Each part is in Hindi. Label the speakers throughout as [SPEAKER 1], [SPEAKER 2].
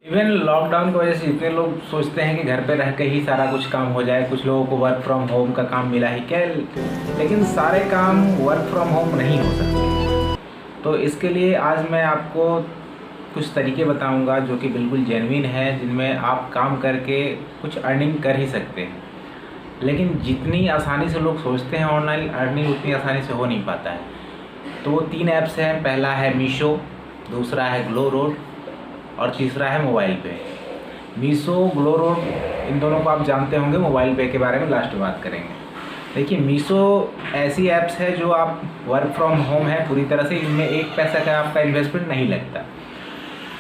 [SPEAKER 1] इवन लॉकडाउन की वजह से इतने लोग सोचते हैं कि घर पे रह के ही सारा कुछ काम हो जाए। कुछ लोगों को वर्क फ्रॉम होम का काम मिला ही क्या, लेकिन सारे काम वर्क फ्रॉम होम नहीं हो सकते। तो इसके लिए आज मैं आपको कुछ तरीके बताऊंगा जो कि बिल्कुल जेन्युइन है, जिनमें आप काम करके कुछ अर्निंग कर ही सकते हैं। लेकिन जितनी आसानी से लोग सोचते हैं ऑनलाइन अर्निंग, उतनी आसानी से हो नहीं पाता है। तो वो 3 ऐप्स हैं। पहला है मीशो, दूसरा है ग्लो रोड और तीसरा है मोबाइल पे। मीशो, ग्लो रोड, इन दोनों को आप जानते होंगे। मोबाइल पे के बारे में लास्ट में बात करेंगे। देखिए, मीशो ऐसी ऐप्स है जो आप वर्क फ्रॉम होम है पूरी तरह से। इनमें एक पैसा का आपका इन्वेस्टमेंट नहीं लगता।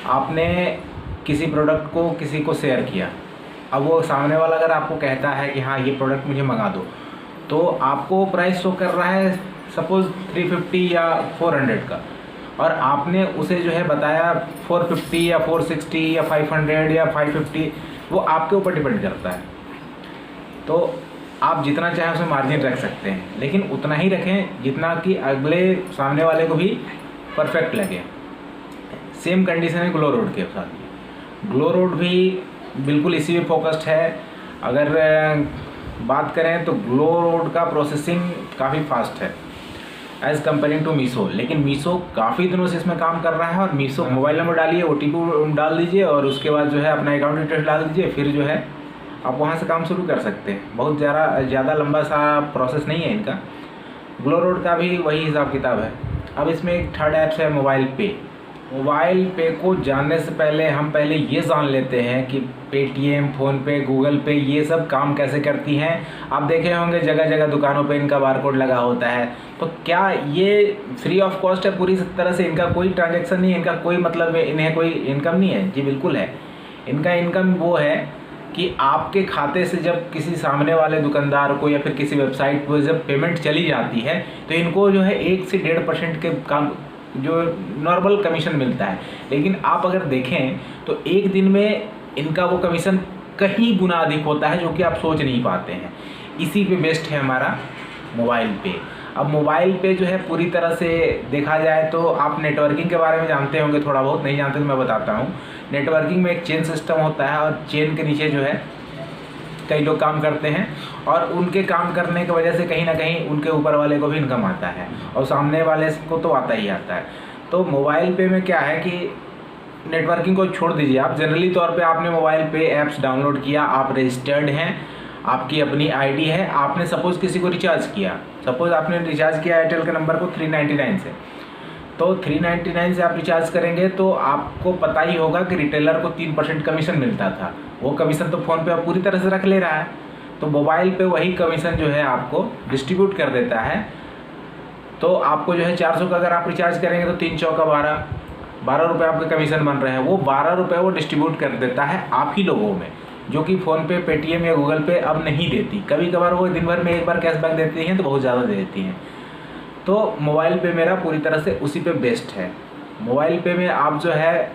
[SPEAKER 1] आपने किसी प्रोडक्ट को किसी को शेयर किया, अब वो सामने वाला अगर आपको कहता है कि हाँ ये प्रोडक्ट मुझे मंगा दो, तो आपको प्राइस शो कर रहा है सपोज़ 350 या 400 का, और आपने उसे जो है बताया 450 या 460 या 500 या 550, वो आपके ऊपर डिपेंड करता है। तो आप जितना चाहें उसमें मार्जिन रख सकते हैं, लेकिन उतना ही रखें जितना कि अगले सामने वाले को भी परफेक्ट लगे। सेम कंडीशन है ग्लो रोड के साथ। ग्लो रोड भी बिल्कुल इसी पे फोकस्ड है। अगर बात करें तो ग्लो रोड का प्रोसेसिंग काफ़ी फास्ट है एज़ कम्पेयरिंग टू मीशो। लेकिन मीशो काफ़ी दिनों से इसमें काम कर रहा है। और मीशो मोबाइल नंबर डालिए, OTP डाल दीजिए और उसके बाद जो है अपना अकाउंट डिटेल्स डाल दीजिए, फिर जो है आप वहाँ से काम शुरू कर सकते हैं। बहुत ज़्यादा लंबा सा प्रोसेस नहीं है इनका। ग्लो रोड का भी वही हिसाब किताब है। अब इसमें एक थर्ड ऐप्स है मोबाइल पे। मोबाइल पे को जानने से पहले हम पहले ये जान लेते हैं कि पेटीएम, फ़ोनपे, गूगल पे ये सब काम कैसे करती हैं। आप देखे होंगे जगह जगह दुकानों पे इनका बारकोड लगा होता है। तो क्या ये फ्री ऑफ कॉस्ट है पूरी तरह से? इनका कोई ट्रांजैक्शन नहीं है, इनका कोई मतलब इन्हें कोई इनकम नहीं है? जी बिल्कुल है। इनका इनकम वो है कि आपके खाते से जब किसी सामने वाले दुकानदार को या फिर किसी वेबसाइट पर जब पेमेंट चली जाती है, तो इनको जो है 1 से 1.5% के काम जो नॉर्मल कमीशन मिलता है। लेकिन आप अगर देखें तो एक दिन में इनका वो कमीशन कहीं गुना अधिक होता है, जो कि आप सोच नहीं पाते हैं। इसी पे बेस्ड है हमारा मोबाइल पे। अब मोबाइल पे जो है पूरी तरह से देखा जाए तो आप नेटवर्किंग के बारे में जानते होंगे, थोड़ा बहुत। नहीं जानते तो मैं बताता हूँ। नेटवर्किंग में एक चेन सिस्टम होता है और चेन के नीचे जो है कई लोग काम करते हैं, और उनके काम करने की वजह से कहीं ना कहीं उनके ऊपर वाले को भी इनकम आता है और सामने वाले को तो आता ही आता है। तो मोबाइल पे में क्या है कि नेटवर्किंग को छोड़ दीजिए। आप जनरली तौर पे आपने मोबाइल पे ऐप्स डाउनलोड किया, आप रजिस्टर्ड हैं, आपकी अपनी आईडी है, आपने सपोज़ किसी को रिचार्ज किया। सपोज़ आपने रिचार्ज किया एयरटेल के नंबर को 399 से, तो 399 से आप रिचार्ज करेंगे तो आपको पता ही होगा कि रिटेलर को 3% कमीशन मिलता था। वो कमीशन तो फ़ोन पे आप पूरी तरह से रख ले रहा है, तो मोबाइल पे वही कमीशन जो है आपको डिस्ट्रीब्यूट कर देता है। तो आपको जो है 400 का अगर आप रिचार्ज करेंगे तो 3 चौका 12 रुपये आपके कमीशन बन रहे हैं। वो 12 रुपये वो डिस्ट्रीब्यूट कर देता है आप ही लोगों में, जो कि फ़ोनपे, पेटीएम या गूगल पे अब नहीं देती। कभी कभार वो दिन भर में एक बार कैशबैक देती हैं तो बहुत ज़्यादा दे देती हैं। तो मोबाइल पे मेरा पूरी तरह से उसी पे बेस्ड है। मोबाइल पे में आप जो है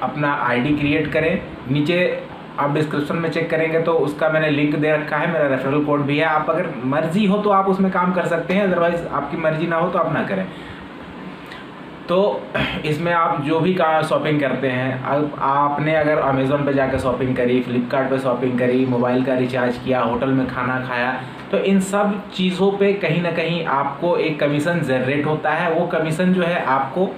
[SPEAKER 1] अपना आईडी क्रिएट करें। नीचे आप डिस्क्रिप्शन में चेक करेंगे तो उसका मैंने लिंक दे रखा है, मेरा रेफरल कोड भी है। आप अगर मर्जी हो तो आप उसमें काम कर सकते हैं, अदरवाइज़ आपकी मर्जी ना हो तो आप ना करें। तो इसमें आप जो भी का शॉपिंग करते हैं, अब आपने अगर अमेज़ॉन पे जाकर शॉपिंग करी, फ्लिपकार्ट पे शॉपिंग करी, मोबाइल का रिचार्ज किया, होटल में खाना खाया, तो इन सब चीज़ों पे कहीं ना कहीं आपको एक कमीशन जनरेट होता है। वो कमीशन जो है आपको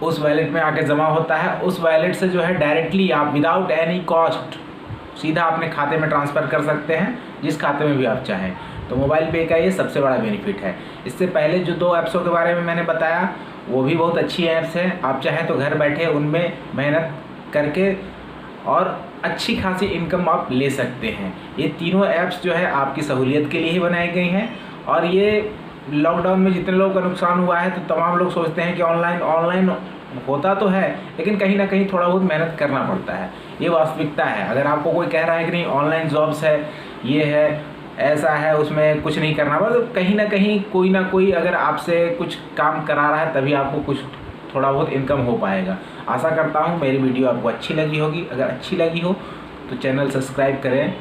[SPEAKER 1] उस वैलेट में आके जमा होता है। उस वैलेट से जो है डायरेक्टली आप विदाउट एनी कॉस्ट सीधा अपने खाते में ट्रांसफ़र कर सकते हैं, जिस खाते में भी आप चाहें। तो मोबाइल पे का ये सबसे बड़ा बेनिफिट है। इससे पहले जो 2 ऐप्सों के बारे में मैंने बताया वो भी बहुत अच्छी ऐप्स हैं। आप चाहें तो घर बैठे उनमें मेहनत करके और अच्छी खासी इनकम आप ले सकते हैं। ये तीनों ऐप्स जो है आपकी सहूलियत के लिए ही बनाई गई हैं। और ये लॉकडाउन में जितने लोगों का नुकसान हुआ है, तो तमाम लोग सोचते हैं कि ऑनलाइन होता तो है, लेकिन कहीं ना कहीं थोड़ा बहुत मेहनत करना पड़ता है। ये वास्तविकता है। अगर आपको कोई कह रहा है कि नहीं ऑनलाइन जॉब्स है, ये है, ऐसा है, उसमें कुछ नहीं करना पड़ता, तो कहीं ना कहीं कोई ना कोई अगर आपसे कुछ काम करा रहा है तभी आपको कुछ थोड़ा बहुत इनकम हो पाएगा। आशा करता हूँ मेरी वीडियो आपको अच्छी लगी होगी। अगर अच्छी लगी हो तो चैनल सब्सक्राइब करें